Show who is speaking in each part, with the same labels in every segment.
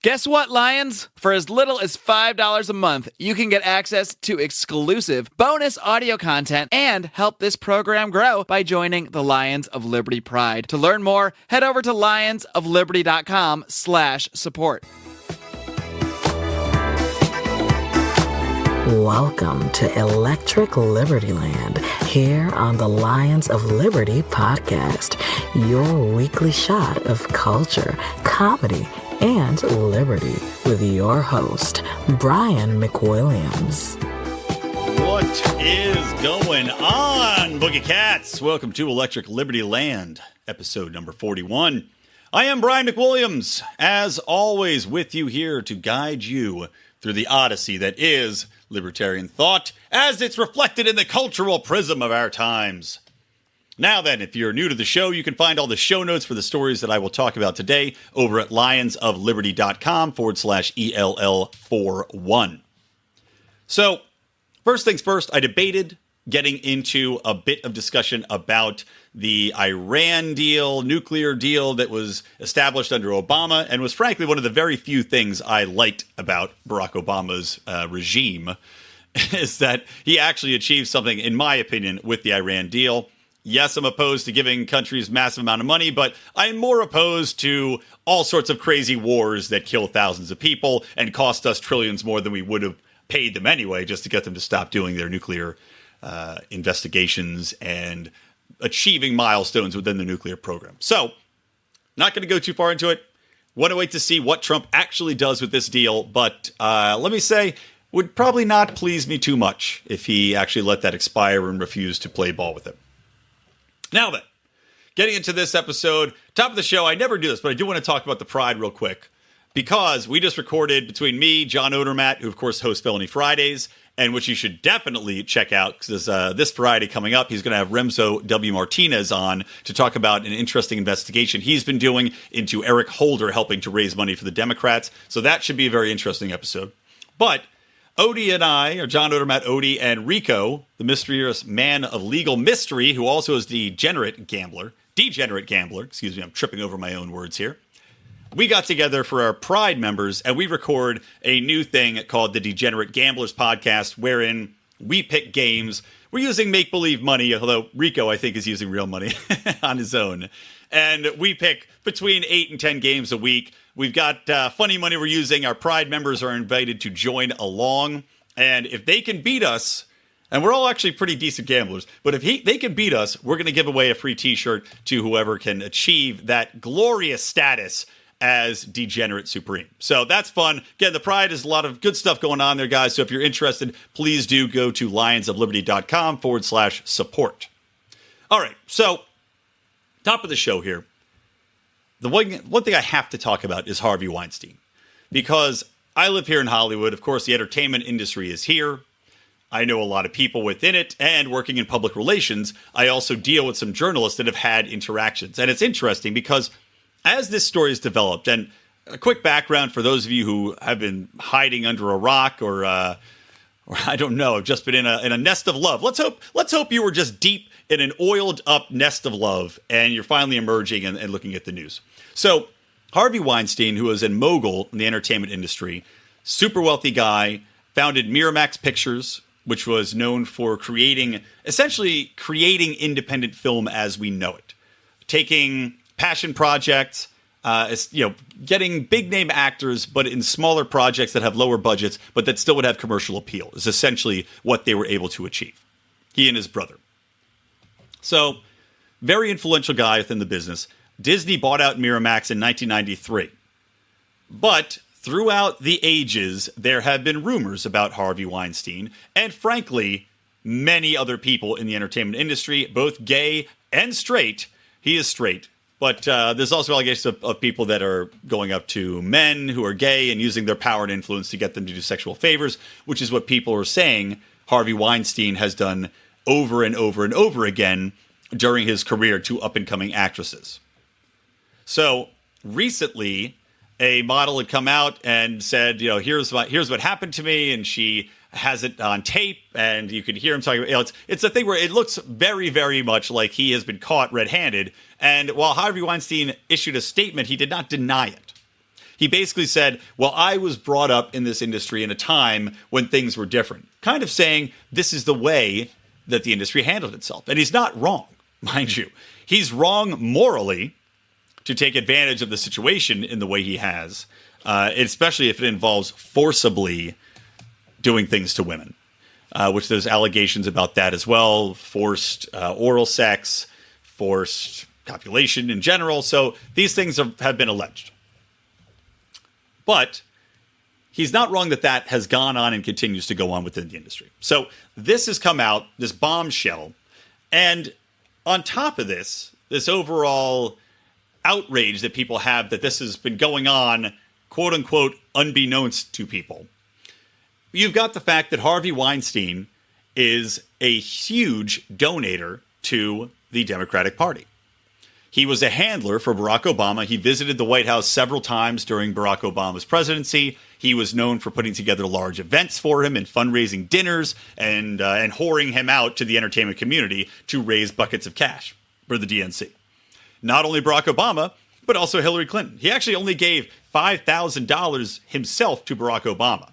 Speaker 1: Guess what, Lions? For as little as $5 a month, you can get access to exclusive bonus audio content and help this program grow by joining the Lions of Liberty Pride. To learn more, head over to lionsofliberty.com/support.
Speaker 2: Welcome to Electric Liberty Land, here on the Lions of Liberty podcast, your weekly shot of culture, comedy, and liberty with your host, Brian McWilliams.
Speaker 3: What is going on, Boogie Cats? Welcome to Electric Liberty Land, episode number 41. I am Brian McWilliams, as always, with you here to guide you through the odyssey that is libertarian thought, as it's reflected in the cultural prism of our times. Now then, if you're new to the show, you can find all the show notes for the stories that I will talk about today over at lionsofliberty.com/ELL41. So, first things first, I debated getting into a bit of discussion about the Iran deal, nuclear deal that was established under Obama, and was frankly one of the very few things I liked about Barack Obama's regime, is that he actually achieved something, in my opinion, with the Iran deal. Yes, I'm opposed to giving countries massive amount of money, but I'm more opposed to all sorts of crazy wars that kill thousands of people and cost us trillions more than we would have paid them anyway, just to get them to stop doing their nuclear investigations and achieving milestones within the nuclear program. So, not going to go too far into it. Want to wait to see what Trump actually does with this deal, but let me say, would probably not please me too much if he actually let that expire and refused to play ball with it. Now then, getting into this episode, top of the show, I never do this, but I do want to talk about the Pride real quick, because we just recorded between me, John Odermatt, who of course hosts Felony Fridays, and which you should definitely check out, because this Friday coming up, he's going to have Remso W. Martinez on to talk about an interesting investigation he's been doing into Eric Holder helping to raise money for the Democrats. So that should be a very interesting episode. But Odie and I, or John Odermatt, Odie, and Rico, the mysterious man of legal mystery, who also is the degenerate gambler, excuse me, I'm tripping over my own words here. We got together for our Pride members, and we record a new thing called the Degenerate Gamblers Podcast, wherein we pick games. We're using make-believe money, although Rico, I think, is using real money on his own. And we pick between 8 and 10 games a week. We've got funny money we're using. Our Pride members are invited to join along. And if they can beat us, and we're all actually pretty decent gamblers, but if they can beat us, we're going to give away a free t-shirt to whoever can achieve that glorious status as Degenerate Supreme. So that's fun. Again, the Pride is a lot of good stuff going on there, guys. So if you're interested, please do go to lionsofliberty.com/support. All right. So top of the show here. The one thing I have to talk about is Harvey Weinstein, because I live here in Hollywood. Of course, the entertainment industry is here. I know a lot of people within it, and working in public relations, I also deal with some journalists that have had interactions. And it's interesting because as this story has developed, and a quick background for those of you who have been hiding under a rock or I don't know, have just been in a nest of love. Let's hope you were just deep in an oiled up nest of love and you're finally emerging and looking at the news. So Harvey Weinstein, who was a mogul in the entertainment industry, super wealthy guy, founded Miramax Pictures, which was known for essentially creating independent film as we know it, taking passion projects, getting big name actors, but in smaller projects that have lower budgets, but that still would have commercial appeal, is essentially what they were able to achieve. He and his brother. So, very influential guy within the business. Disney bought out Miramax in 1993. But throughout the ages, there have been rumors about Harvey Weinstein, and frankly, many other people in the entertainment industry, both gay and straight. He is straight. But there's also allegations of people that are going up to men who are gay and using their power and influence to get them to do sexual favors, which is what people are saying Harvey Weinstein has done over and over and over again during his career to up-and-coming actresses. So recently, a model had come out and said, here's what happened to me, and she has it on tape, and you could hear him talking about, it's a thing where it looks very, very much like he has been caught red-handed. And while Harvey Weinstein issued a statement, he did not deny it. He basically said, well, I was brought up in this industry in a time when things were different. Kind of saying this is the way that the industry handled itself. And he's not wrong, mind you. He's wrong morally to take advantage of the situation in the way he has, especially if it involves forcibly doing things to women, which there's allegations about that as well. Forced oral sex, forced copulation in general. So these things have been alleged. But he's not wrong that that has gone on and continues to go on within the industry. So this has come out, this bombshell. And on top of this overall outrage that people have that this has been going on, quote unquote, unbeknownst to people. You've got the fact that Harvey Weinstein is a huge donator to the Democratic Party. He was a handler for Barack Obama. He visited the White House several times during Barack Obama's presidency. He was known for putting together large events for him and fundraising dinners and whoring him out to the entertainment community to raise buckets of cash for the DNC. Not only Barack Obama, but also Hillary Clinton. He actually only gave $5,000 himself to Barack Obama,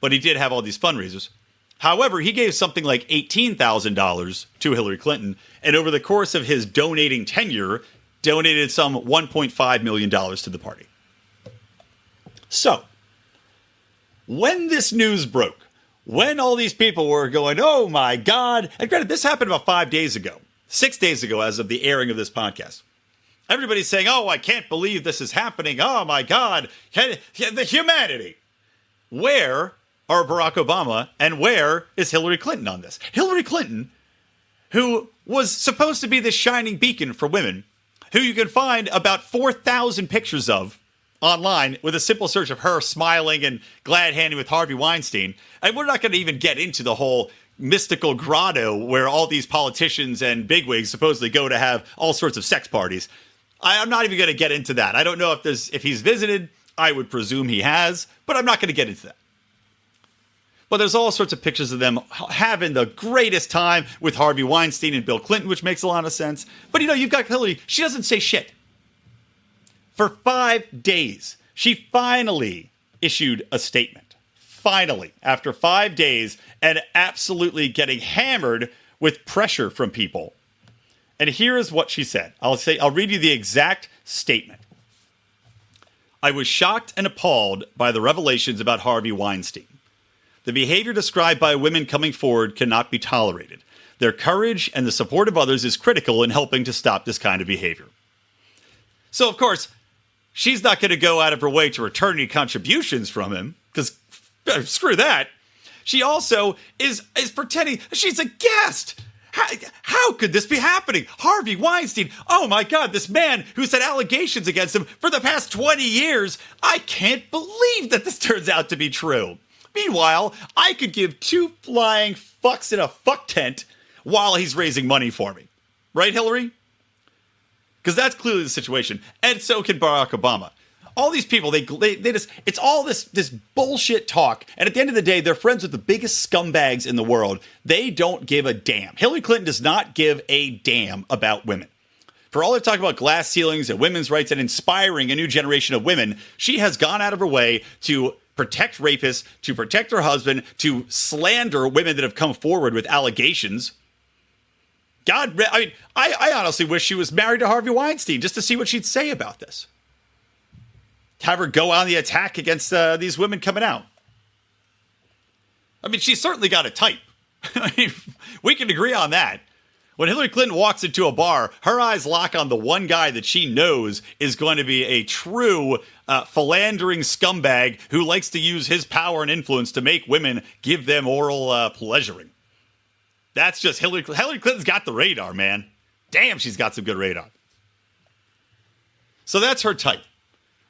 Speaker 3: but he did have all these fundraisers. However, he gave something like $18,000 to Hillary Clinton, and over the course of his donating tenure, donated some $1.5 million to the party. So, when this news broke, when all these people were going, oh my God, and granted, this happened about 5 days ago, 6 days ago as of the airing of this podcast. Everybody's saying, oh, I can't believe this is happening. Oh my God, the humanity. Where are Barack Obama and where is Hillary Clinton on this? Hillary Clinton, who was supposed to be the shining beacon for women, who you can find about 4,000 pictures of online with a simple search of her smiling and glad-handing with Harvey Weinstein. And we're not going to even get into the whole mystical grotto where all these politicians and bigwigs supposedly go to have all sorts of sex parties. I'm not even going to get into that. I don't know if he's visited. I would presume he has, but I'm not going to get into that. But there's all sorts of pictures of them having the greatest time with Harvey Weinstein and Bill Clinton, which makes a lot of sense. But, you've got Hillary. She doesn't say shit. For 5 days, she finally issued a statement. Finally, after 5 days, and absolutely getting hammered with pressure from people. And here is what she said. I'll read you the exact statement. I was shocked and appalled by the revelations about Harvey Weinstein. The behavior described by women coming forward cannot be tolerated. Their courage and the support of others is critical in helping to stop this kind of behavior. So, of course, she's not going to go out of her way to return any contributions from him, because screw that. She also is pretending she's a guest. How could this be happening? Harvey Weinstein, oh my God, this man who's had allegations against him for the past 20 years. I can't believe that this turns out to be true. Meanwhile, I could give 2 flying fucks in a fuck tent while he's raising money for me. Right, Hillary? Because that's clearly the situation. And so can Barack Obama. All these people, they just, it's all this bullshit talk. And at the end of the day, they're friends with the biggest scumbags in the world. They don't give a damn. Hillary Clinton does not give a damn about women. For all their talk about glass ceilings and women's rights and inspiring a new generation of women, she has gone out of her way to protect rapists, to protect her husband, to slander women that have come forward with allegations. God, I honestly wish she was married to Harvey Weinstein just to see what she'd say about this. Have her go on the attack against these women coming out. I mean, she's certainly got a type. We can agree on that. When Hillary Clinton walks into a bar, her eyes lock on the one guy that she knows is going to be a true philandering scumbag who likes to use his power and influence to make women give them oral pleasuring. That's just Hillary Clinton's got the radar, man. Damn, she's got some good radar. So that's her type.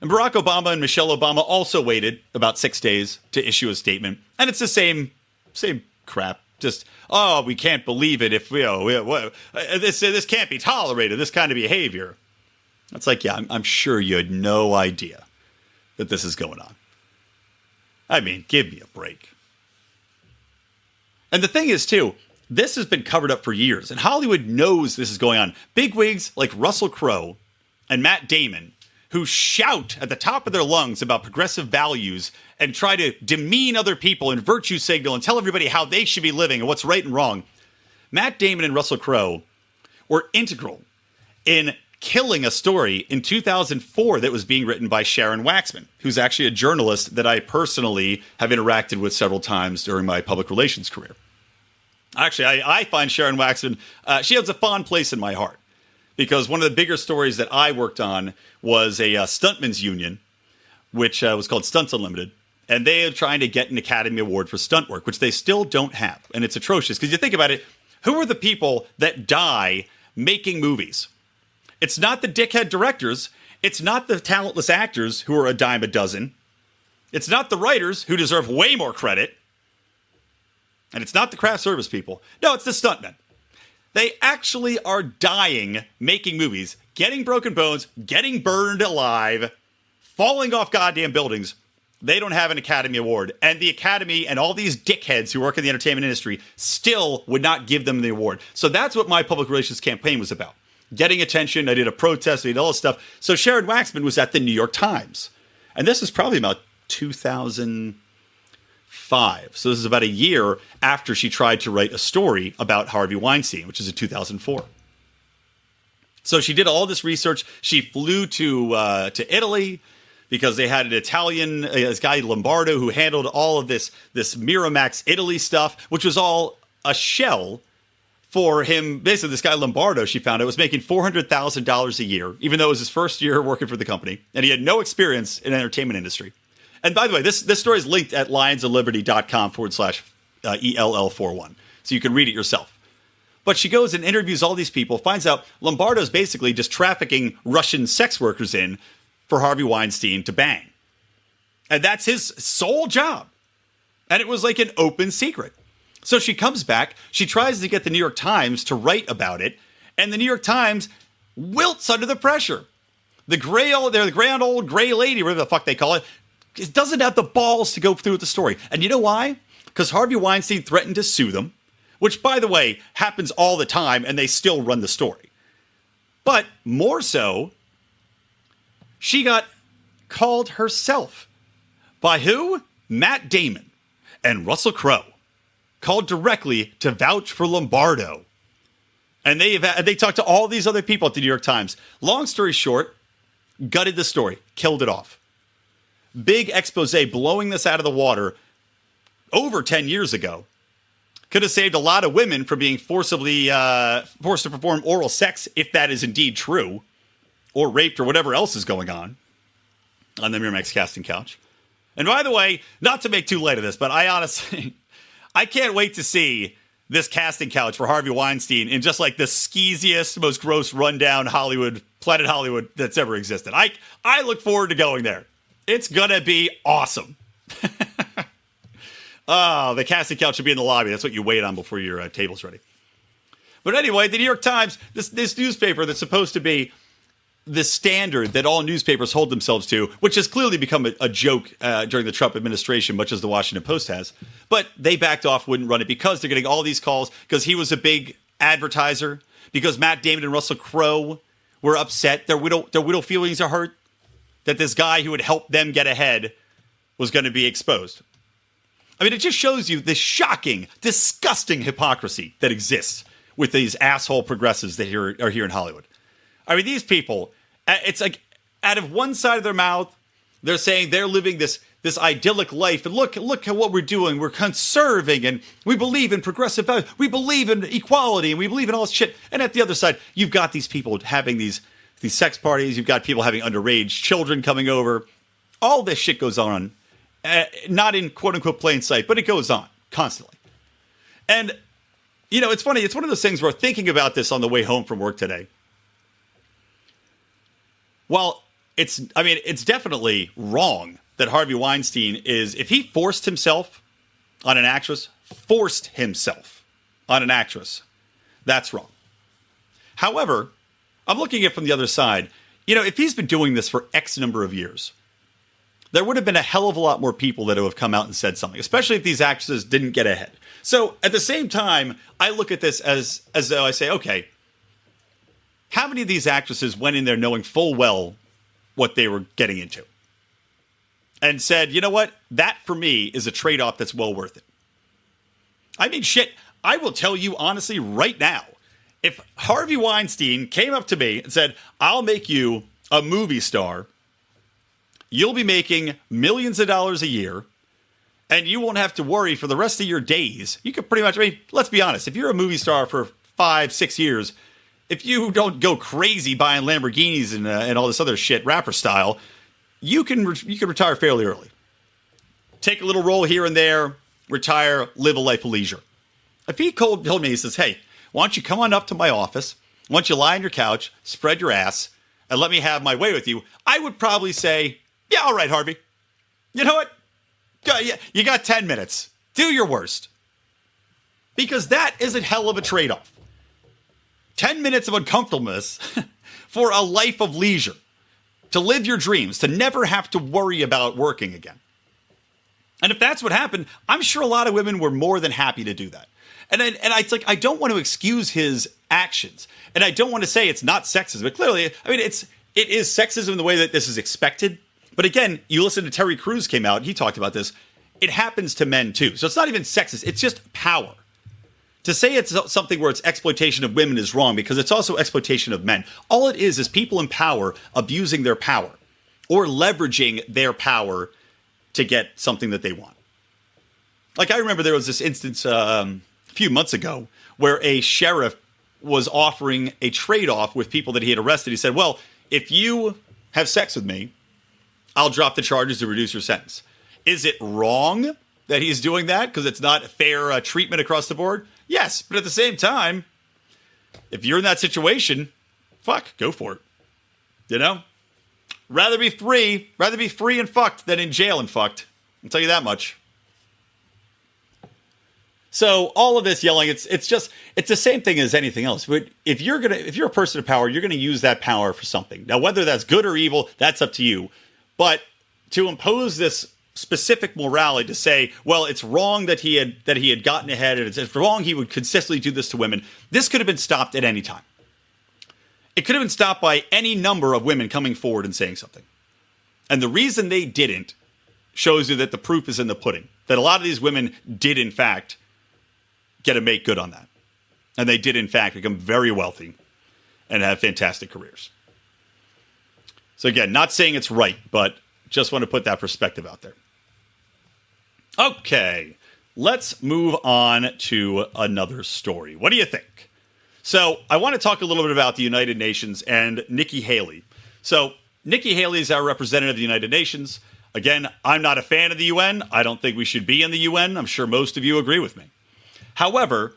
Speaker 3: And Barack Obama and Michelle Obama also waited about 6 days to issue a statement. And it's the same crap. Just, oh, we can't believe it if, this can't be tolerated, this kind of behavior. It's like, yeah, I'm sure you had no idea that this is going on. I mean, give me a break. And the thing is, too, this has been covered up for years, and Hollywood knows this is going on. Bigwigs like Russell Crowe and Matt Damon, who shout at the top of their lungs about progressive values and try to demean other people and virtue signal and tell everybody how they should be living and what's right and wrong. Matt Damon and Russell Crowe were integral in killing a story in 2004 that was being written by Sharon Waxman, who's actually a journalist that I personally have interacted with several times during my public relations career. Actually, I find Sharon Waxman, she has a fond place in my heart, because one of the bigger stories that I worked on was a stuntmen's union, which was called Stunts Unlimited. And they are trying to get an Academy Award for stunt work, which they still don't have. And it's atrocious, because you think about it, who are the people that die making movies? It's not the dickhead directors. It's not the talentless actors who are a dime a dozen. It's not the writers who deserve way more credit. And it's not the craft service people. No, it's the stuntmen. They actually are dying making movies, getting broken bones, getting burned alive, falling off goddamn buildings. They don't have an Academy Award. And the Academy and all these dickheads who work in the entertainment industry still would not give them the award. So that's what my public relations campaign was about. Getting attention. I did a protest. I did all this stuff. So Sharon Waxman was at the New York Times. And this is probably about 2005. So this is about a year after she tried to write a story about Harvey Weinstein, which is in 2004. So she did all this research. She flew to Italy because they had an Italian, this guy Lombardo, who handled all of this Miramax Italy stuff, which was all a shell for him. Basically, this guy Lombardo, she found out, was making $400,000 a year, even though it was his first year working for the company, and he had no experience in the entertainment industry. And by the way, this story is linked at lionsofliberty.com/ELL41. So you can read it yourself. But she goes and interviews all these people, finds out Lombardo's basically just trafficking Russian sex workers in for Harvey Weinstein to bang. And that's his sole job. And it was like an open secret. So she comes back, she tries to get the New York Times to write about it, and the New York Times wilts under the pressure. The grand old gray lady, whatever the fuck they call it, doesn't have the balls to go through with the story. And you know why? Because Harvey Weinstein threatened to sue them, which, by the way, happens all the time, and they still run the story. But more so, she got called herself. By who? Matt Damon and Russell Crowe. Called directly to vouch for Lombardo. And they talked to all these other people at the New York Times. Long story short, gutted the story, killed it off. Big expose blowing this out of the water over 10 years ago. Could have saved a lot of women from being forced to perform oral sex, if that is indeed true, or raped or whatever else is going on the Miramax casting couch. And by the way, not to make too light of this, but I honestly... I can't wait to see this casting couch for Harvey Weinstein in just like the skeeziest, most gross rundown Planet Hollywood that's ever existed. I look forward to going there. It's going to be awesome. Oh, the casting couch should be in the lobby. That's what you wait on before your table's ready. But anyway, the New York Times, this newspaper that's supposed to be the standard that all newspapers hold themselves to, which has clearly become a joke during the Trump administration, much as the Washington Post has. But they backed off, wouldn't run it, because they're getting all these calls, because he was a big advertiser, because Matt Damon and Russell Crowe were upset. Their widow feelings are hurt that this guy who would help them get ahead was going to be exposed. I mean, it just shows you the shocking, disgusting hypocrisy that exists with these asshole progressives that are here in Hollywood. I mean, these people, it's like out of one side of their mouth, they're saying they're living this idyllic life. And look at what we're doing. We're conserving, and we believe in progressive values. We believe in equality, and we believe in all this shit. And at the other side, you've got these people having these sex parties. You've got people having underage children coming over. All this shit goes on, not in quote-unquote plain sight, but it goes on constantly. And, you know, it's funny. It's one of those things where thinking about this on the way home from work today, well, it's definitely wrong that Harvey Weinstein if he forced himself on an actress, that's wrong. However, I'm looking at it from the other side. You know, if he's been doing this for X number of years, there would have been a hell of a lot more people that would have come out and said something, especially if these actresses didn't get ahead. So at the same time, I look at this as though I say, okay, how many of these actresses went in there knowing full well what they were getting into and said, you know what? That for me is a trade-off that's well worth it. I mean, shit, I will tell you honestly right now, if Harvey Weinstein came up to me and said, I'll make you a movie star, you'll be making millions of dollars a year, and you won't have to worry for the rest of your days. You could pretty much, I mean, let's be honest, if you're a movie star for 5-6 years, if you don't go crazy buying Lamborghinis and all this other shit, rapper style, you can retire fairly early. Take a little role here and there, retire, live a life of leisure. If he told me, he says, hey, why don't you come on up to my office? Why don't you lie on your couch, spread your ass, and let me have my way with you? I would probably say, yeah, all right, Harvey. You know what? You got 10 minutes. Do your worst. Because that is a hell of a trade-off. 10 minutes of uncomfortableness for a life of leisure. To live your dreams, to never have to worry about working again. And if that's what happened, I'm sure a lot of women were more than happy to do that. And it's like, I don't want to excuse his actions. And I don't want to say it's not sexism. But clearly, I mean, it is sexism in the way that this is expected. But again, you listen to Terry Crews came out, he talked about this. It happens to men too. So it's not even sexist. It's just power. To say it's something where it's exploitation of women is wrong because it's also exploitation of men. All it is people in power abusing their power or leveraging their power to get something that they want. Like I remember there was this instance a few months ago where a sheriff was offering a trade-off with people that he had arrested. He said, well, if you have sex with me, I'll drop the charges to reduce your sentence. Is it wrong that he's doing that because it's not fair treatment across the board? Yes, but at the same time, if you're in that situation, fuck, go for it. You know? Rather be free and fucked than in jail and fucked. I'll tell you that much. So all of this yelling, it's the same thing as anything else. But if you're a person of power, you're gonna use that power for something. Now, whether that's good or evil, that's up to you. But to impose this specific morality to say, well, it's wrong that he had gotten ahead, and it's wrong he would consistently do this to women. This could have been stopped at any time. It could have been stopped by any number of women coming forward and saying something. And the reason they didn't shows you that the proof is in the pudding. That a lot of these women did, in fact, get to make good on that. And they did, in fact, become very wealthy and have fantastic careers. So again, not saying it's right, but just want to put that perspective out there. Okay, let's move on to another story. What do you think? So I want to talk a little bit about the United Nations and Nikki Haley. So Nikki Haley is our representative of the United Nations. Again, I'm not a fan of the UN. I don't think we should be in the UN. I'm sure most of you agree with me. However,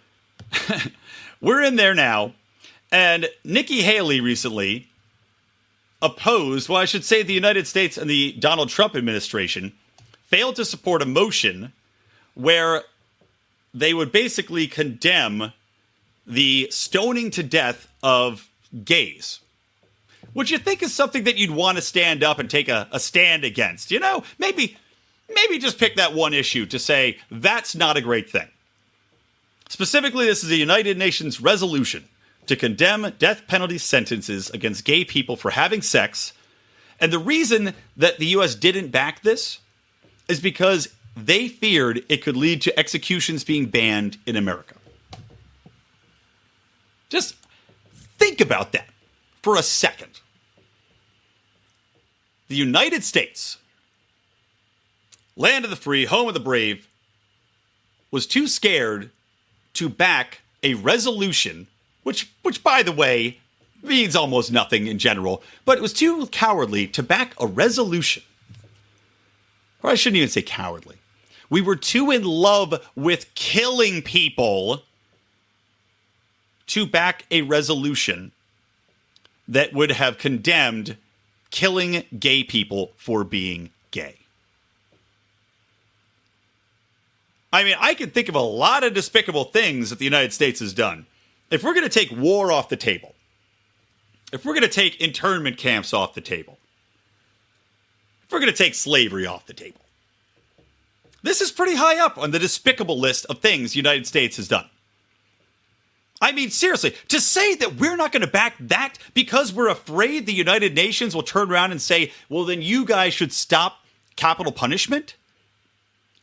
Speaker 3: we're in there now, and Nikki Haley recently opposed, well, I should say the United States and the Donald Trump administration failed to support a motion where they would basically condemn the stoning to death of gays. Which you think is something that you'd want to stand up and take a stand against. You know, maybe just pick that one issue to say that's not a great thing. Specifically, this is a United Nations resolution to condemn death penalty sentences against gay people for having sex. And the reason that the U.S. didn't back this is because they feared it could lead to executions being banned in America. Just think about that for a second. The United States, land of the free, home of the brave, was too scared to back a resolution, which by the way, means almost nothing in general, but it was too cowardly to back a resolution. Or I shouldn't even say cowardly. We were too in love with killing people to back a resolution that would have condemned killing gay people for being gay. I mean, I can think of a lot of despicable things that the United States has done. If we're going to take war off the table, if we're going to take internment camps off the table, if we're going to take slavery off the table, this is pretty high up on the despicable list of things the United States has done. I mean, seriously, to say that we're not going to back that because we're afraid the United Nations will turn around and say, well, then you guys should stop capital punishment?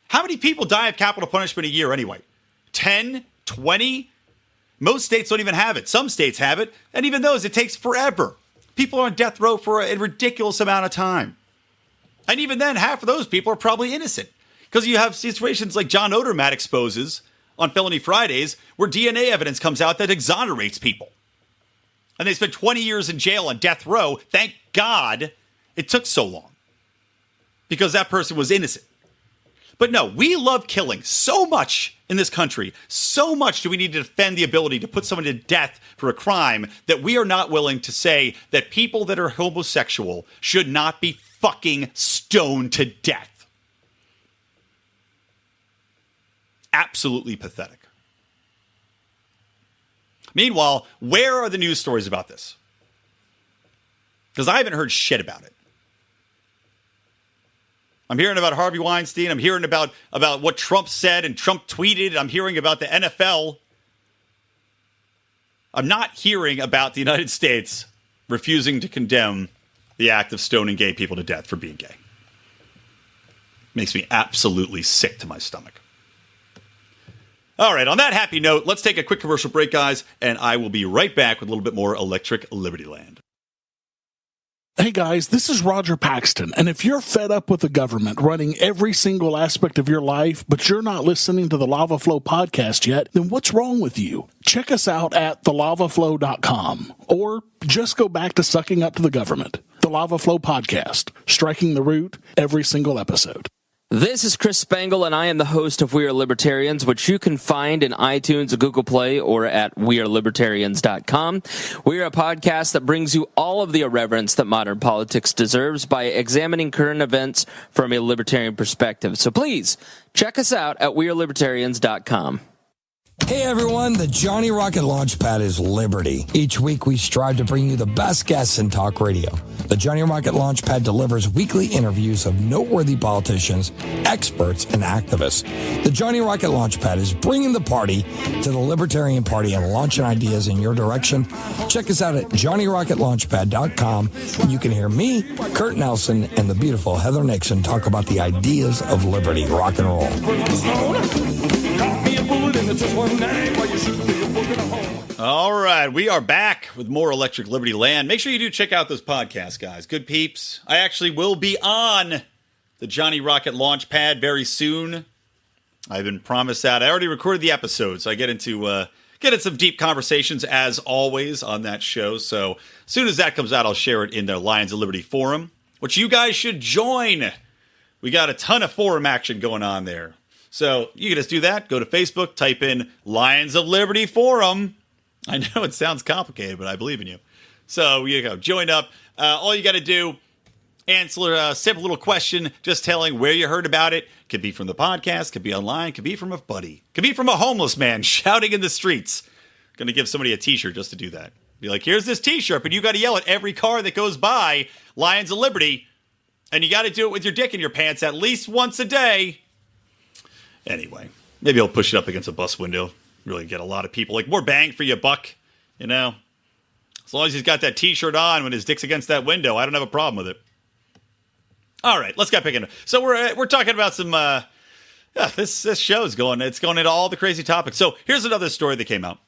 Speaker 3: How many people die of capital punishment a year anyway? 10? 20? Most states don't even have it. Some states have it, and even those, it takes forever. People are on death row for a ridiculous amount of time. And even then, half of those people are probably innocent. Because you have situations like John Odermatt exposes on Felony Fridays, where DNA evidence comes out that exonerates people. And they spent 20 years in jail on death row. Thank God it took so long. Because that person was innocent. But no, we love killing so much in this country. So much do we need to defend the ability to put someone to death for a crime that we are not willing to say that people that are homosexual should not be fucking stoned to death. Absolutely pathetic. Meanwhile, where are the news stories about this? Because I haven't heard shit about it. I'm hearing about Harvey Weinstein. I'm hearing about what Trump said and Trump tweeted. I'm hearing about the NFL. I'm not hearing about the United States refusing to condemn the act of stoning gay people to death for being gay. Makes me absolutely sick to my stomach. All right, on that happy note, let's take a quick commercial break, guys, and I will be right back with a little bit more Electric Liberty Land.
Speaker 4: Hey guys, this is Roger Paxton, and if you're fed up with the government running every single aspect of your life, but you're not listening to the Lava Flow podcast yet, then what's wrong with you? Check us out at thelavaflow.com, or just go back to sucking up to the government. The Lava Flow podcast, striking the root every single episode.
Speaker 5: This is Chris Spangle, and I am the host of We Are Libertarians, which you can find in iTunes, Google Play, or at wearelibertarians.com. We are a podcast that brings you all of the irreverence that modern politics deserves by examining current events from a libertarian perspective. So please, check us out at wearelibertarians.com.
Speaker 6: Hey everyone, the Johnny Rocket Launchpad is Liberty. Each week we strive to bring you the best guests in talk radio. The Johnny Rocket Launchpad delivers weekly interviews of noteworthy politicians, experts, and activists. The Johnny Rocket Launchpad is bringing the party to the Libertarian Party and launching ideas in your direction. Check us out at johnnyrocketlaunchpad.com, and you can hear me, Kurt Nelson, and the beautiful Heather Nixon talk about the ideas of liberty, rock and roll.
Speaker 3: All right, we are back with more Electric Liberty Land. Make sure you do check out those podcasts, guys. Good peeps. I actually will be on the Johnny Rocket Launchpad very soon. I've been promised that. I already recorded the episode, so I get into some deep conversations as always on that show. So as soon as that comes out, I'll share it in the Lions of Liberty forum, which you guys should join. We got a ton of forum action going on there. So you can just do that. Go to Facebook, type in Lions of Liberty Forum. I know it sounds complicated, but I believe in you. So you go, join up. All you got to do, answer a simple little question, just telling where you heard about it. Could be from the podcast, could be online, could be from a buddy, could be from a homeless man shouting in the streets. Going to give somebody a T-shirt just to do that. Be like, here's this T-shirt, but you got to yell at every car that goes by, Lions of Liberty, and you got to do it with your dick in your pants at least once a day. Anyway, maybe I'll push it up against a bus window. Really get a lot of people. Like, more bang for your buck, you know? As long as he's got that T-shirt on when his dick's against that window, I don't have a problem with it. All right, let's get picking. So we're talking about some, this show's going into all the crazy topics. So here's another story that came out.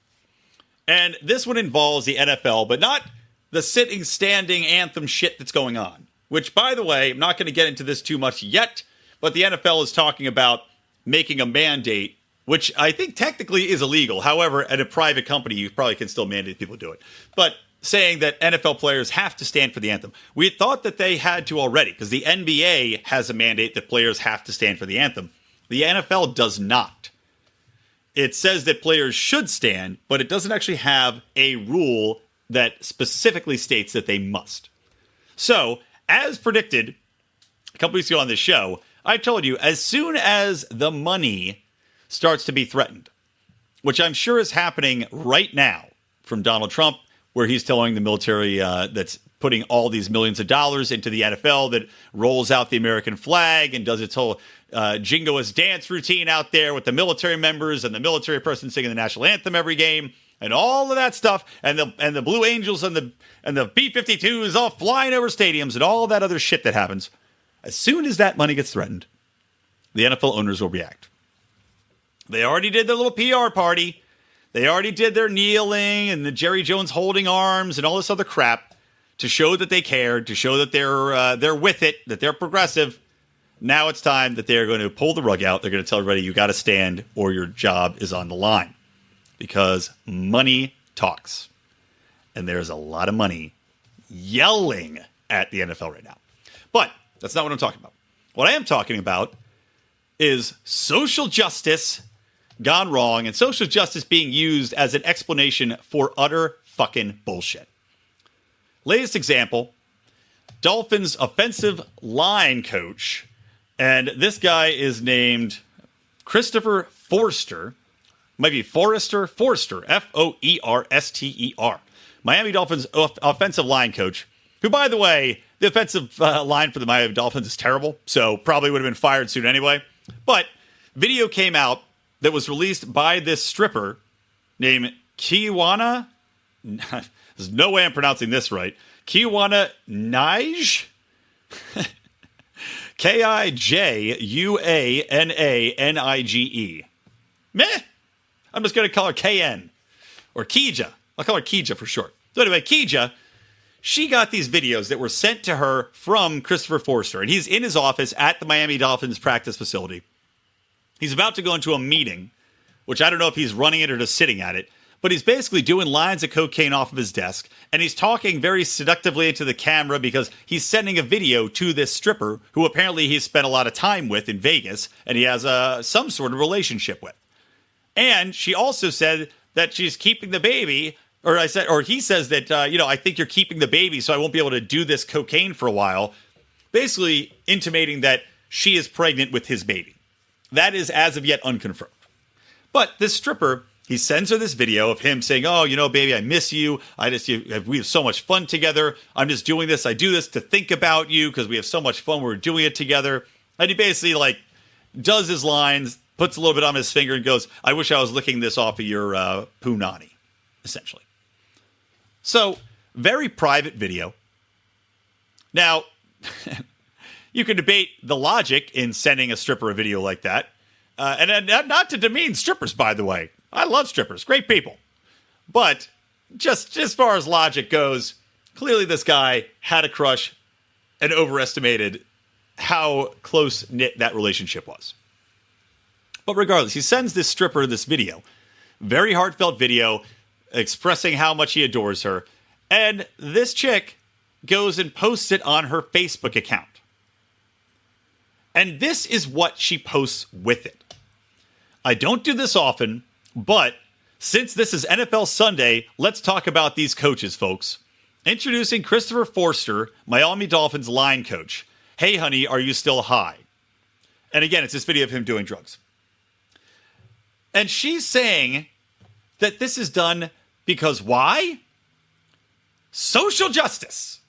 Speaker 3: And this one involves the NFL, but not the sitting, standing anthem shit that's going on. Which, by the way, I'm not going to get into this too much yet, but the NFL is talking about making a mandate, which I think technically is illegal. However, at a private company, you probably can still mandate people do it. But saying that NFL players have to stand for the anthem. We thought that they had to already, because the NBA has a mandate that players have to stand for the anthem. The NFL does not. It says that players should stand, but it doesn't actually have a rule that specifically states that they must. So, as predicted a couple weeks ago on this show, I told you, as soon as the money starts to be threatened, which I'm sure is happening right now from Donald Trump, where he's telling the military that's putting all these millions of dollars into the NFL that rolls out the American flag and does its whole jingoist dance routine out there with the military members and the military person singing the national anthem every game. and all of that stuff, and the Blue Angels and the B-52s all flying over stadiums and all that other shit that happens. As soon as that money gets threatened, the NFL owners will react. They already did their little PR party. They already did their kneeling and the Jerry Jones holding arms and all this other crap to show that they cared, to show that they're with it, that they're progressive. Now it's time that they're going to pull the rug out. They're going to tell everybody, you got to stand or your job is on the line. Because money talks. And there's a lot of money yelling at the NFL right now. But that's not what I'm talking about. What I am talking about is social justice gone wrong and social justice being used as an explanation for utter fucking bullshit. Latest example, Dolphins offensive line coach, and this guy is named Christopher Forster. Might be Forster, F-O-E-R-S-T-E-R. Miami Dolphins offensive line coach, who, by the way, the offensive line for the Miami Dolphins is terrible, so probably would have been fired soon anyway. But video came out that was released by this stripper named Kiwana. There's no way I'm pronouncing this right. Kiwana Nige? Kijuananige. Meh. I'm just going to call her KN. Or Kija. I'll call her Kija for short. So anyway, Kija, she got these videos that were sent to her from Christopher Forster. And he's in his office at the Miami Dolphins practice facility. He's about to go into a meeting, which I don't know if he's running it or just sitting at it. But he's basically doing lines of cocaine off of his desk. And he's talking very seductively into the camera because he's sending a video to this stripper who apparently he's spent a lot of time with in Vegas. And he has some sort of relationship with. And she also said that she's keeping the baby, or he says that, I think you're keeping the baby, so I won't be able to do this cocaine for a while. Basically intimating that she is pregnant with his baby. That is as of yet unconfirmed. But this stripper, he sends her this video of him saying, oh, baby, I miss you. We have so much fun together. I'm just doing this. I do this to think about you because we have so much fun. We're doing it together. And he basically does his lines, puts a little bit on his finger and goes, I wish I was licking this off of your punani, essentially. So, very private video. Now, you can debate the logic in sending a stripper a video like that. And not to demean strippers, by the way. I love strippers. Great people. But just as far as logic goes, clearly this guy had a crush and overestimated how close-knit that relationship was. But regardless, he sends this stripper this video. Very heartfelt video expressing how much he adores her. And this chick goes and posts it on her Facebook account. And this is what she posts with it. I don't do this often, but since this is NFL Sunday, let's talk about these coaches, folks. Introducing Christopher Forster, Miami Dolphins line coach. Hey, honey, are you still high? And again, it's this video of him doing drugs. And she's saying that this is done because why? Social justice.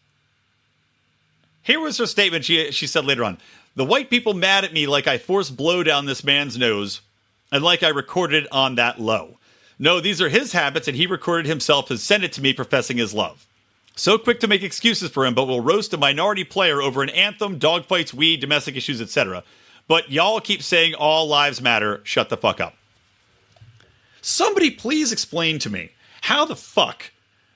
Speaker 3: Here was her statement she said later on. The white people mad at me like I forced blow down this man's nose and like I recorded it on that low. No, these are his habits and he recorded himself and sent it to me professing his love. So quick to make excuses for him, but will roast a minority player over an anthem, dogfights, weed, domestic issues, etc. But y'all keep saying all lives matter. Shut the fuck up. Somebody please explain to me how the fuck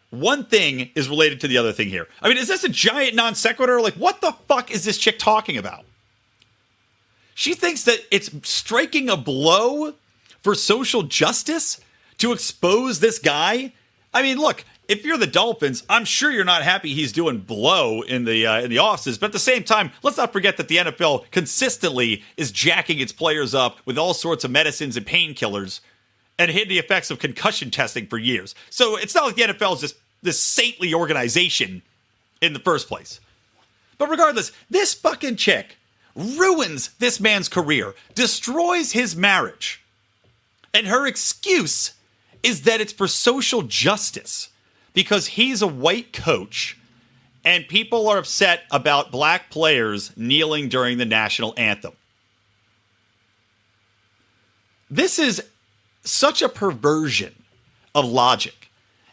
Speaker 3: one thing is related to the other thing here. I mean, is this a giant non sequitur? What the fuck is this chick talking about? She thinks that it's striking a blow for social justice to expose this guy. I mean, look, if you're the Dolphins, I'm sure you're not happy he's doing blow in the offices. But at the same time, let's not forget that the NFL consistently is jacking its players up with all sorts of medicines and painkillers and hid the effects of concussion testing for years. So it's not like the NFL is just this saintly organization in the first place. But regardless, this fucking chick ruins this man's career, destroys his marriage. And her excuse is that it's for social justice because he's a white coach and people are upset about black players kneeling during the national anthem. This is such a perversion of logic.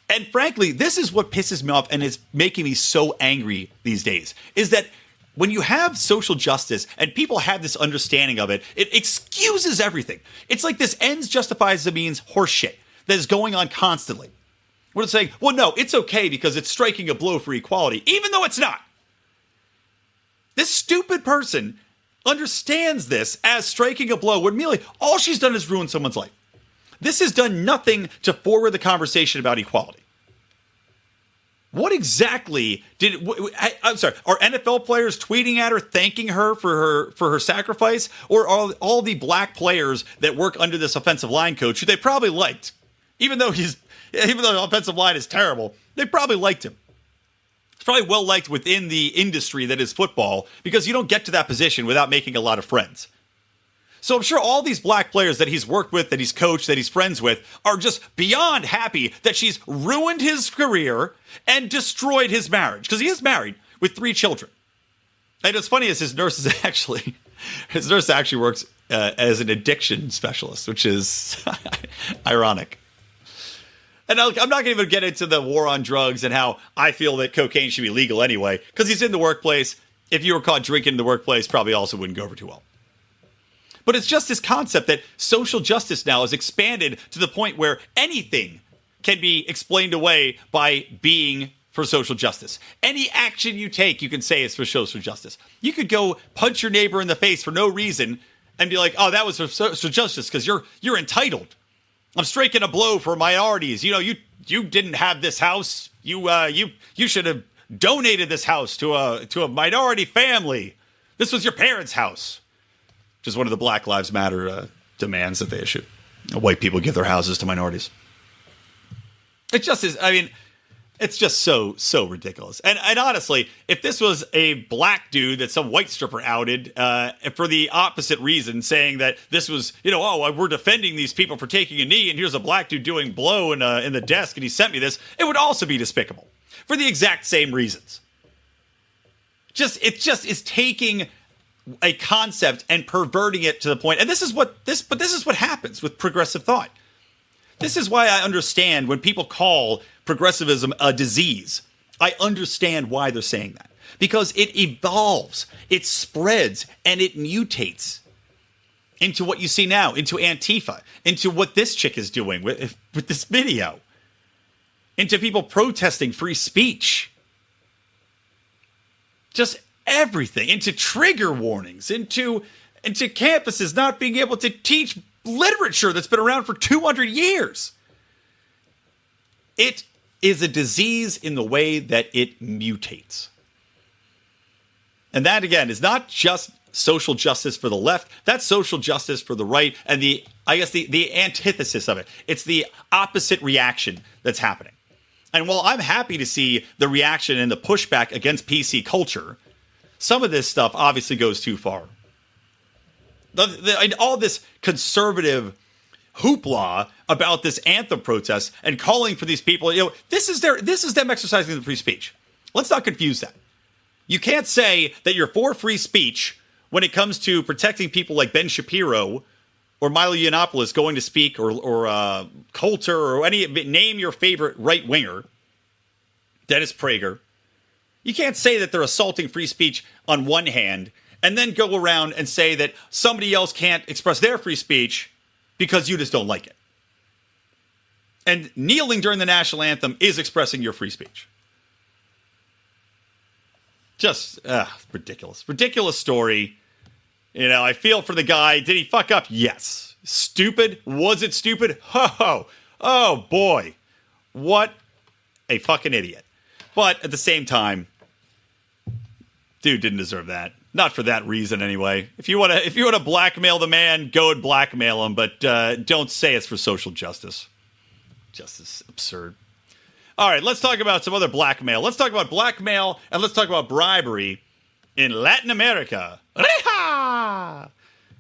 Speaker 3: And frankly, this is what pisses me off and is making me so angry these days, is that when you have social justice and people have this understanding of it, it excuses everything. It's like this ends justifies the means horseshit that is going on constantly. We're saying, well, no, it's okay because it's striking a blow for equality, even though it's not. This stupid person understands this as striking a blow when merely all she's done is ruin someone's life. This has done nothing to forward the conversation about equality. What exactly I'm sorry, are NFL players tweeting at her, thanking her for her sacrifice? Or are all the black players that work under this offensive line coach, who they probably liked, even though the offensive line is terrible, they probably liked him. He's probably well liked within the industry that is football, because you don't get to that position without making a lot of friends. So I'm sure all these black players that he's worked with, that he's coached, that he's friends with, are just beyond happy that she's ruined his career and destroyed his marriage. Because he is married with 3 children. And what's funny is his nurse actually works as an addiction specialist, which is ironic. And I'm not going to even get into the war on drugs and how I feel that cocaine should be legal anyway, because he's in the workplace. If you were caught drinking in the workplace, probably also wouldn't go over too well. But it's just this concept that social justice now is expanded to the point where anything can be explained away by being for social justice. Any action you take, you can say is for social justice. You could go punch your neighbor in the face for no reason and be like, oh, that was for social justice because you're entitled. I'm striking a blow for minorities. You know, you didn't have this house. You should have donated this house to a minority family. This was your parents' house. Which is one of the Black Lives Matter demands that they issue. White people give their houses to minorities. It just is. I mean, it's just so ridiculous. And honestly, if this was a black dude that some white stripper outed for the opposite reason, saying that this was, we're defending these people for taking a knee, and here's a black dude doing blow in the desk, and he sent me this, it would also be despicable for the exact same reasons. It just is taking a concept and perverting it to the point. And this is what happens with progressive thought. This is why I understand when people call progressivism a disease. I understand why they're saying that. Because it evolves, it spreads, and it mutates into what you see now, into Antifa, into what this chick is doing with this video, into people protesting free speech. Just everything, into trigger warnings, into campuses not being able to teach literature that's been around for 200 years. It is a disease in the way that it mutates. And that, again, is not just social justice for the left. That's social justice for the right. And the antithesis of it. It's the opposite reaction that's happening. And while I'm happy to see the reaction and the pushback against PC culture, some of this stuff obviously goes too far. All this conservative hoopla about this anthem protest and calling for these people, this is them exercising the free speech. Let's not confuse that. You can't say that you're for free speech when it comes to protecting people like Ben Shapiro or Milo Yiannopoulos going to speak, or Coulter, or name your favorite right winger, Dennis Prager. You can't say that they're assaulting free speech on one hand and then go around and say that somebody else can't express their free speech because you just don't like it. And kneeling during the national anthem is expressing your free speech. Just ridiculous. Ridiculous story. I feel for the guy. Did he fuck up? Yes. Stupid? Was it stupid? Oh boy. What a fucking idiot. But at the same time, dude didn't deserve that. Not for that reason, anyway. If you want to blackmail the man, go and blackmail him, but don't say it's for social justice. Just as absurd. All right, let's talk about some other blackmail. Let's talk about blackmail, and let's talk about bribery in Latin America. Reha!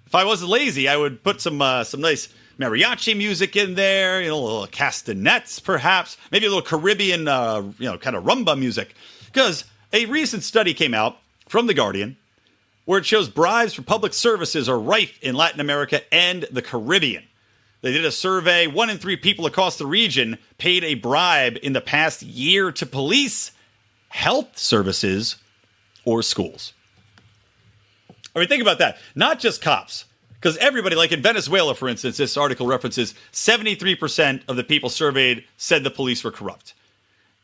Speaker 3: If I wasn't lazy, I would put some nice mariachi music in there, a little castanets, perhaps, maybe a little Caribbean, kind of rumba music. Because a recent study came out from The Guardian where it shows bribes for public services are rife in Latin America and the Caribbean. They did a survey. 1 in 3 people across the region paid a bribe in the past year to police, health services, or schools. I mean, think about that. Not just cops. Because everybody, like in Venezuela, for instance, this article references 73% of the people surveyed said the police were corrupt.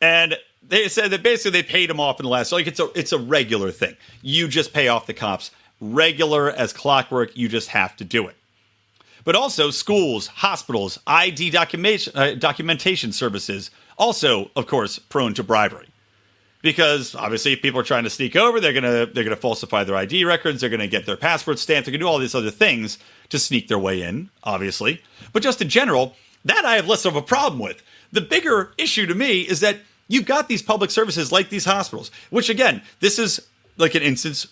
Speaker 3: And they said that basically they paid them off in the last, like it's a regular thing. You just pay off the cops. Regular as clockwork, you just have to do it. But also schools, hospitals, ID documentation services, also, of course, prone to bribery. Because obviously, if people are trying to sneak over, they're gonna falsify their ID records. They're gonna get their passport stamped. They're gonna do all these other things to sneak their way in, obviously. But just in general, that I have less of a problem with. The bigger issue to me is that you've got these public services like these hospitals, which again, this is like an instance.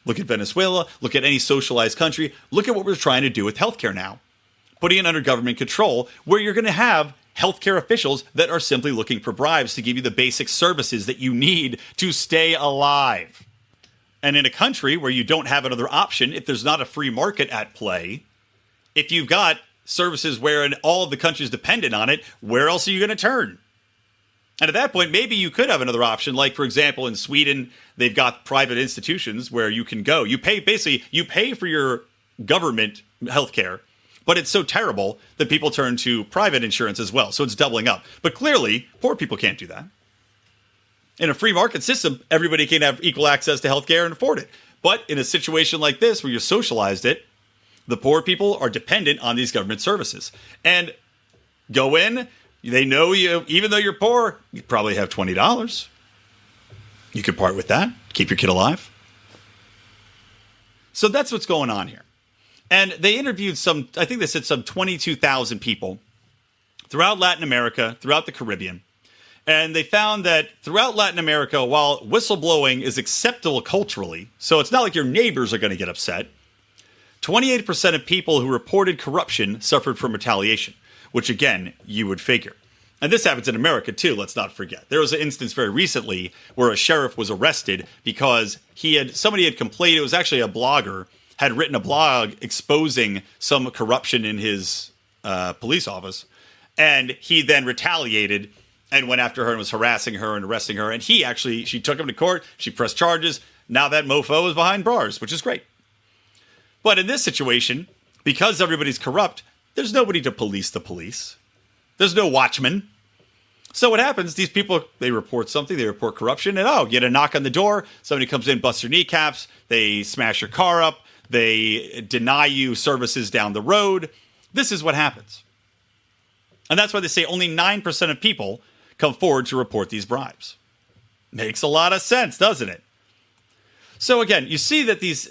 Speaker 3: Look at Venezuela. Look at any socialized country. Look at what we're trying to do with healthcare now, putting it under government control, where you're going to have healthcare officials that are simply looking for bribes to give you the basic services that you need to stay alive. And in a country where you don't have another option, if there's not a free market at play, if you've got services wherein all of the country is dependent on it, where else are you going to turn? And at that point, maybe you could have another option. Like, for example, in Sweden, they've got private institutions where you can go. You pay for your government healthcare, but it's so terrible that people turn to private insurance as well. So it's doubling up. But clearly, poor people can't do that. In a free market system, everybody can have equal access to healthcare and afford it. But in a situation like this, where you socialized it, the poor people are dependent on these government services. And go in, they know you, even though you're poor, you probably have $20. You could part with that, keep your kid alive. So that's what's going on here. And they interviewed I think they said some 22,000 people throughout Latin America, throughout the Caribbean. And they found that throughout Latin America, while whistleblowing is acceptable culturally, so it's not like your neighbors are going to get upset, 28% of people who reported corruption suffered from retaliation, which again, you would figure. And this happens in America too, let's not forget. There was an instance very recently where a sheriff was arrested because somebody had complained, it was actually a blogger, had written a blog exposing some corruption in his police office. And he then retaliated and went after her and was harassing her and arresting her. And she took him to court. She pressed charges. Now that mofo is behind bars, which is great. But in this situation, because everybody's corrupt, there's nobody to police the police. There's no watchman. So what happens, these people, they report something, they report corruption, and you get a knock on the door, somebody comes in, busts your kneecaps, they smash your car up, they deny you services down the road. This is what happens. And that's why they say only 9% of people come forward to report these bribes. Makes a lot of sense, doesn't it? So again, you see that this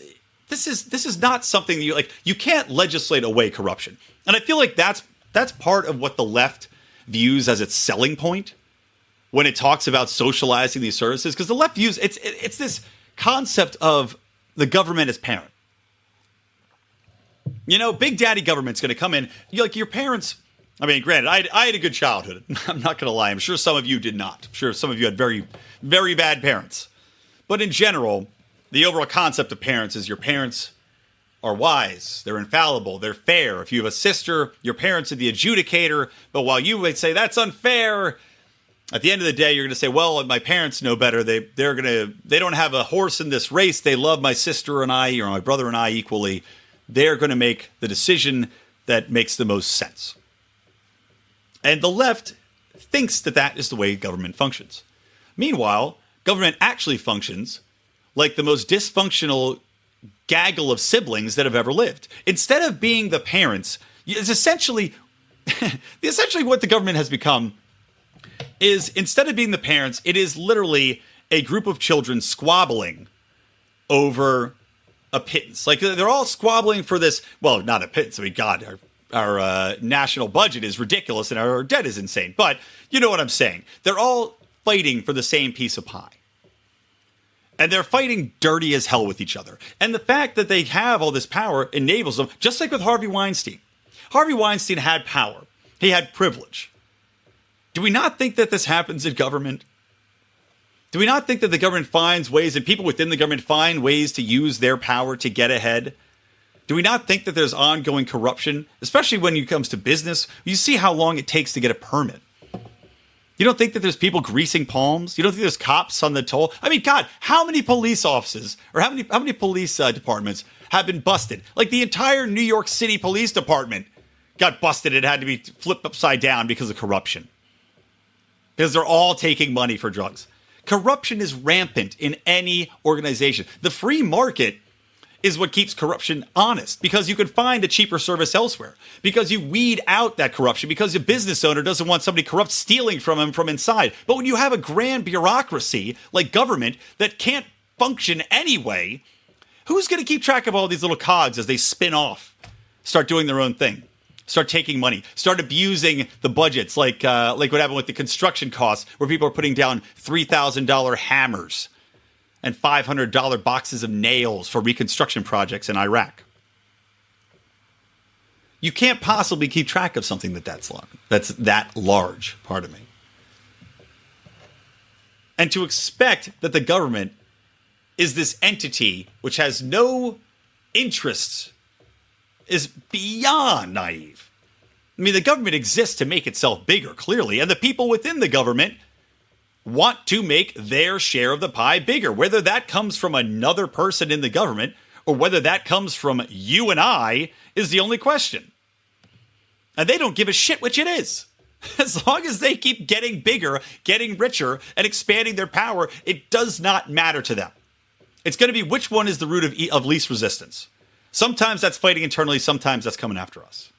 Speaker 3: is not something that you can't legislate away corruption. And I feel like that's part of what the left views as its selling point when it talks about socializing these services, because the left views it's this concept of the government as parent. You know, Big Daddy government's going to come in. Your parents. I mean, granted, I had a good childhood. I'm not going to lie. I'm sure some of you did not. I'm sure some of you had very, very bad parents. But in general, the overall concept of parents is your parents are wise. They're infallible. They're fair. If you have a sister, your parents are the adjudicator. But while you might say that's unfair, at the end of the day, you're going to say, well, my parents know better. They don't have a horse in this race. They love my sister and I, or my brother and I equally. They're going to make the decision that makes the most sense. And the left thinks that is the way government functions. Meanwhile, government actually functions like the most dysfunctional gaggle of siblings that have ever lived. Instead of being the parents, it's essentially what the government has become is, instead of being the parents, it is literally a group of children squabbling over a pittance. Like, they're all squabbling for this, well, not a pittance. I mean, God, our national budget is ridiculous and our debt is insane. But you know what I'm saying. They're all fighting for the same piece of pie. And they're fighting dirty as hell with each other. And the fact that they have all this power enables them, just like with Harvey Weinstein. Harvey Weinstein had power. He had privilege. Do we not think that this happens in government? Do we not think that the government finds ways, and people within the government find ways to use their power to get ahead? Do we not think that there's ongoing corruption, especially when it comes to business? You see how long it takes to get a permit. You don't think that there's people greasing palms? You don't think there's cops on the toll? I mean, God, how many police offices or how many police departments have been busted? Like the entire New York City Police Department got busted. It had to be flipped upside down because of corruption. Because they're all taking money for drugs. Corruption is rampant in any organization. The free market is what keeps corruption honest, because you can find a cheaper service elsewhere, because you weed out that corruption, because a business owner doesn't want somebody corrupt stealing from him from inside. But when you have a grand bureaucracy like government that can't function anyway, who's going to keep track of all these little cogs as they spin off, start doing their own thing, start taking money, start abusing the budgets, like what happened with the construction costs, where people are putting down $3,000 hammers and $500 boxes of nails for reconstruction projects in Iraq. You can't possibly keep track of something that's that large, pardon me. And to expect that the government is this entity which has no interests is beyond naive. I mean, the government exists to make itself bigger, clearly, and the people within the government want to make their share of the pie bigger, whether that comes from another person in the government or whether that comes from you and I is the only question. And they don't give a shit which it is. As long as they keep getting bigger, getting richer, and expanding their power, it does not matter to them. It's going to be which one is the root of least resistance. Sometimes that's fighting internally, sometimes that's coming after us.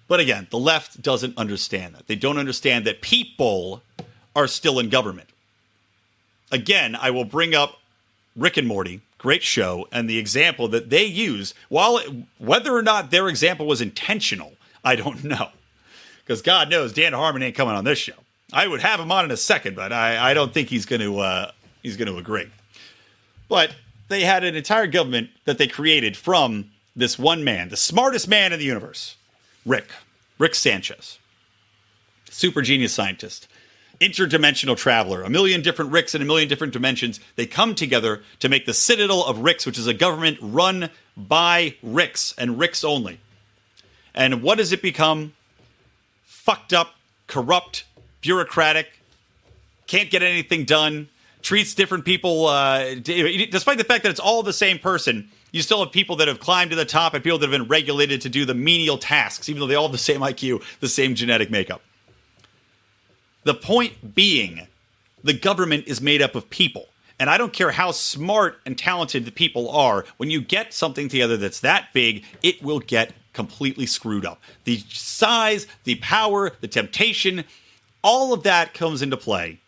Speaker 3: But again, the left doesn't understand that. They don't understand that people are still in government. Again, I will bring up Rick and Morty, great show, and the example that they use, whether or not their example was intentional, I don't know. Because God knows Dan Harmon ain't coming on this show. I would have him on in a second, but I don't think he's going to agree. But they had an entire government that they created from this one man, the smartest man in the universe. Rick Sanchez, super genius scientist, interdimensional traveler, a million different Ricks in a million different dimensions. They come together to make the Citadel of Ricks, which is a government run by Ricks and Ricks only. And what does it become? Fucked up, corrupt, bureaucratic, can't get anything done, treats different people, despite the fact that it's all the same person. You still have people that have climbed to the top and people that have been regulated to do the menial tasks, even though they all have the same IQ, the same genetic makeup. The point being, the government is made up of people. And I don't care how smart and talented the people are, when you get something together that's that big, it will get completely screwed up. The size, the power, the temptation, all of that comes into play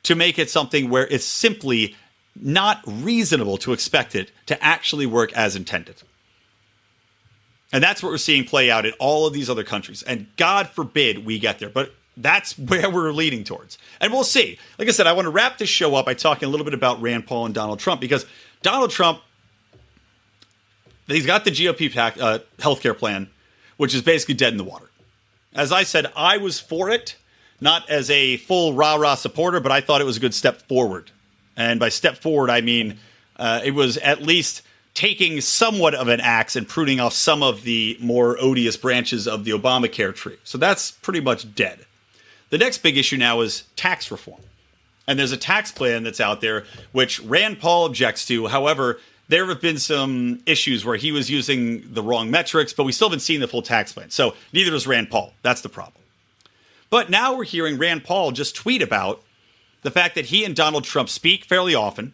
Speaker 3: to make it something where it's simply not reasonable to expect it to actually work as intended. And that's what we're seeing play out in all of these other countries. And God forbid we get there. But that's where we're leading towards. And we'll see. Like I said, I want to wrap this show up by talking a little bit about Rand Paul and Donald Trump. Because Donald Trump, he's got the GOP healthcare plan, which is basically dead in the water. As I said, I was for it, not as a full rah-rah supporter, but I thought it was a good step forward. And by step forward, I mean it was at least taking somewhat of an axe and pruning off some of the more odious branches of the Obamacare tree. So that's pretty much dead. The next big issue now is tax reform. And there's a tax plan that's out there which Rand Paul objects to. However, there have been some issues where he was using the wrong metrics, but we still haven't seen the full tax plan. So neither does Rand Paul. That's the problem. But now we're hearing Rand Paul just tweet about the fact that he and Donald Trump speak fairly often,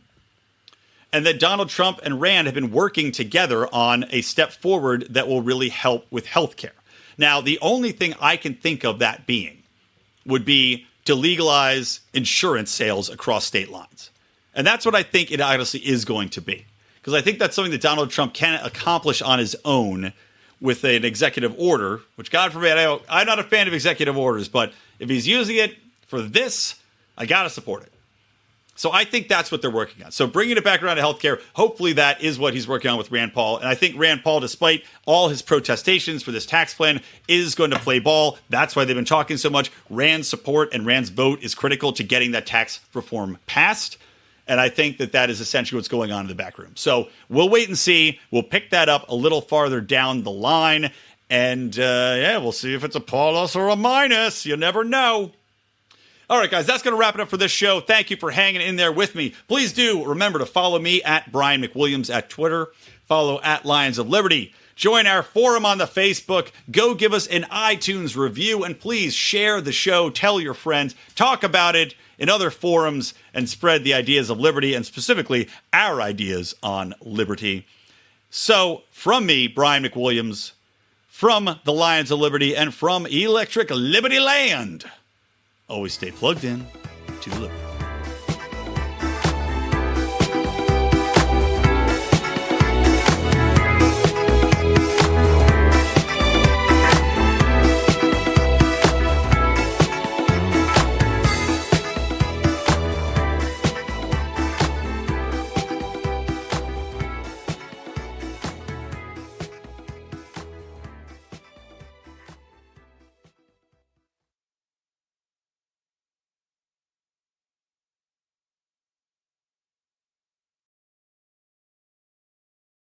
Speaker 3: and that Donald Trump and Rand have been working together on a step forward that will really help with healthcare. Now, the only thing I can think of that being would be to legalize insurance sales across state lines. And that's what I think it honestly is going to be. Because I think that's something that Donald Trump can accomplish on his own with an executive order, which, God forbid, I'm not a fan of executive orders, but if he's using it for this, I got to support it. So I think that's what they're working on. So bringing it back around to healthcare, hopefully that is what he's working on with Rand Paul. And I think Rand Paul, despite all his protestations for this tax plan, is going to play ball. That's why they've been talking so much. Rand's support and Rand's vote is critical to getting that tax reform passed. And I think that is essentially what's going on in the back room. So we'll wait and see. We'll pick that up a little farther down the line. And, we'll see if it's a plus or a minus. You never know. All right, guys, that's going to wrap it up for this show. Thank you for hanging in there with me. Please do remember to follow me at Brian McWilliams at Twitter. Follow at Lions of Liberty. Join our forum on the Facebook. Go give us an iTunes review. And please share the show. Tell your friends. Talk about it in other forums and spread the ideas of liberty and specifically our ideas on liberty. So from me, Brian McWilliams, from the Lions of Liberty and from Electric Liberty Land, always stay plugged in to liberty.